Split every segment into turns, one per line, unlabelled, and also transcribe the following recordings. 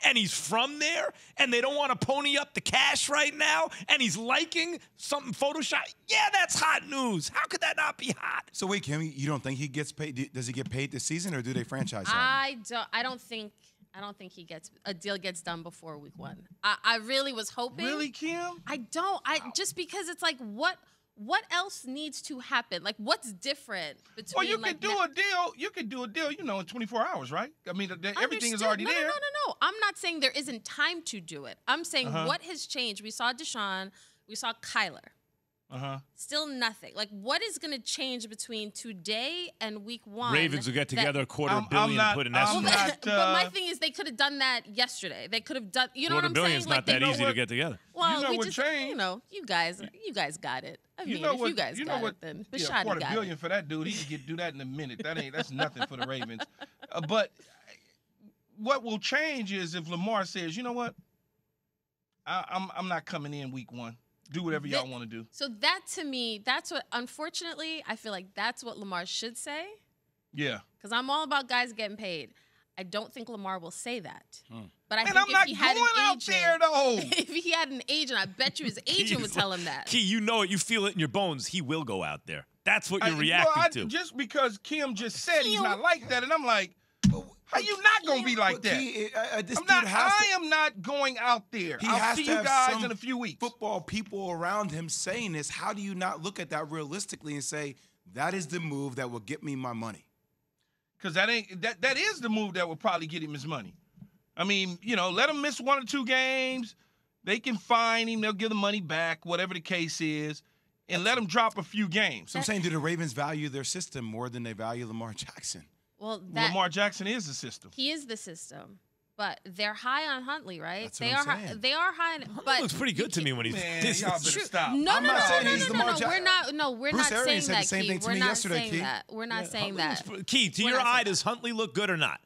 and he's from there, and they don't want to pony up the cash right now, and he's liking something Photoshop, yeah, that's hot news. How could that not be hot?
So wait, Kim, you don't think he gets paid? Does he get paid this season, or do they franchise him?
I don't think a deal gets done before week 1. I really was hoping.
Really, Kim?
I don't. Just because it's like what else needs to happen? Like, what's different between?
Well, you could do a deal. You could do a deal, in 24 hours, right? I mean, everything is already there.
No. I'm not saying there isn't time to do it. I'm saying what has changed. We saw Deshaun. We saw Kyler. Still nothing. Like, what is going to change between today and week 1?
Ravens will get together $250 million and put an estimate.
But my thing is, they could have done that yesterday. They could have done. You know what I'm saying?
$250 million's not that easy to get together.
Well,
what changed?
You guys got it. I mean,
if
you guys got it, then Bashad got
$250 million for that dude. He could do that in a minute. That's nothing for the Ravens. But what will change is if Lamar says, you know what, I'm not coming in week 1. Do whatever y'all want to do.
So that, to me, that's what, unfortunately, I feel like that's what Lamar should say.
Yeah.
Because I'm all about guys getting paid. I don't think Lamar will say that. But I
And
think
I'm not
if he had
going
an
out
agent,
there, though.
if he had an agent, I bet you his agent would tell him that.
Key, you know it. You feel it in your bones. He will go out there. That's what you're reacting to.
Just because Kim just said he's not like that, and I'm like, how you not going to be like that? I am not going out there. I'll see you guys in a few weeks.
Football people around him saying this. How do you not look at that realistically and say, that is the move that will get me my money?
Because that is the move that will probably get him his money. I mean, let him miss 1 or 2 games. They can fine him. They'll give the money back, whatever the case is, and let him drop a few games.
So I'm saying, do the Ravens value their system more than they value Lamar Jackson?
Well,
Lamar Jackson is the system.
He is the system. But they're high on Huntley, right?
That's what I'm saying.
They are high. But
looks pretty good to me when he's.
Y'all better stop.
No,
I'm not saying he's Lamar Jackson.
We're
Bruce
not
Arians
saying
said the same thing to me yesterday, Key.
We're not saying that.
Key, to your eye, does Huntley look good or not?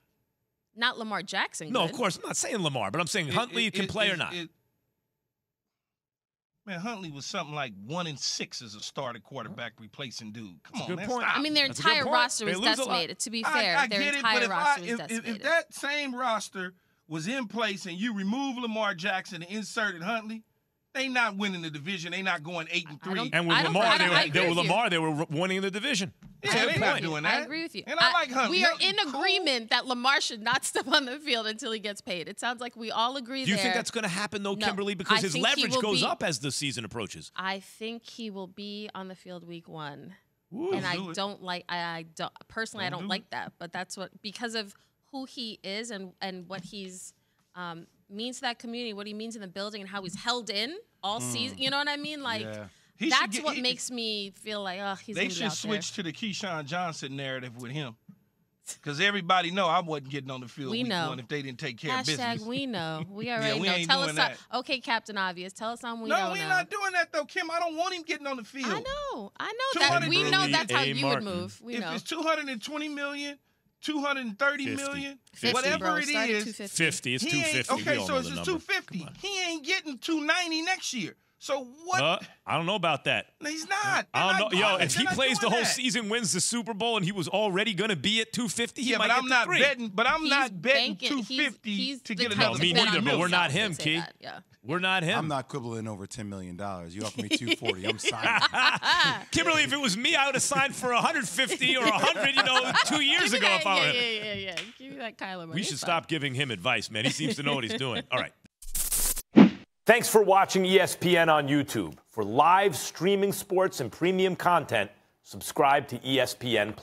Not Lamar Jackson.
No, of course. I'm not saying Lamar, but I'm saying Huntley can play or not.
Man, Huntley was something like 1-6 as a starting quarterback replacing dude. Come on,
good
man,
point.
stop.
I mean, their entire roster is decimated, to be fair.
I
their
get
entire
it, but
roster is decimated.
if that same roster was in place and you remove Lamar Jackson and inserted Huntley, they not winning the division. They not going 8-3.
And with Lamar, they were winning the division.
Yeah, they not doing that.
I agree with you.
And I like Huntley.
We are in agreement that Lamar should not step on the field until he gets paid. It sounds like we all agree there.
Do you think that's going to happen, though,
No,
Kimberly? Because
I
his
think
leverage goes up as the season approaches.
I think he will be on the field week 1.
Ooh.
And I don't like personally I don't like that, but that's what, because of who he is and what he's means to that community, what he means in the building, and how he's held in all season. You know what I mean? Like, that's what makes me feel like, he's going to be out there. They should
switch to the Keyshawn Johnson narrative with him. Because everybody know I wasn't getting on the field week 1 if they didn't take care of business.
We know. We already
we
know.
ain't
Tell
doing
us
that.
Okay, Captain Obvious. Tell us something we
No,
don't
we're
know.
not doing that, though, Kim. I don't want him getting on the field.
I know that. We know that's how you would move. We know.
If it's $220 million, $230 million,
50,
whatever it is.
50. It's 250.
Okay, so it's $250. He ain't getting $290 next year. So what?
I don't know about that.
No, he's not.
I don't know. Yo, if he plays the whole season, wins the Super Bowl, and he was already going to be at 250, he might get to 3.
I'm not betting 250 to get another.
Me neither, but we're not him, Key. We're not him.
I'm not quibbling over $10 million. You offer me 240, I'm signing.
Kimberly, if it was me, I would have signed for 150 or 100, 2 years ago. If I were him.
Yeah. Give me that Kyler money.
We should stop giving him advice, man. He seems to know what he's doing. All right. Thanks for watching ESPN on YouTube. For live streaming sports and premium content, subscribe to ESPN+.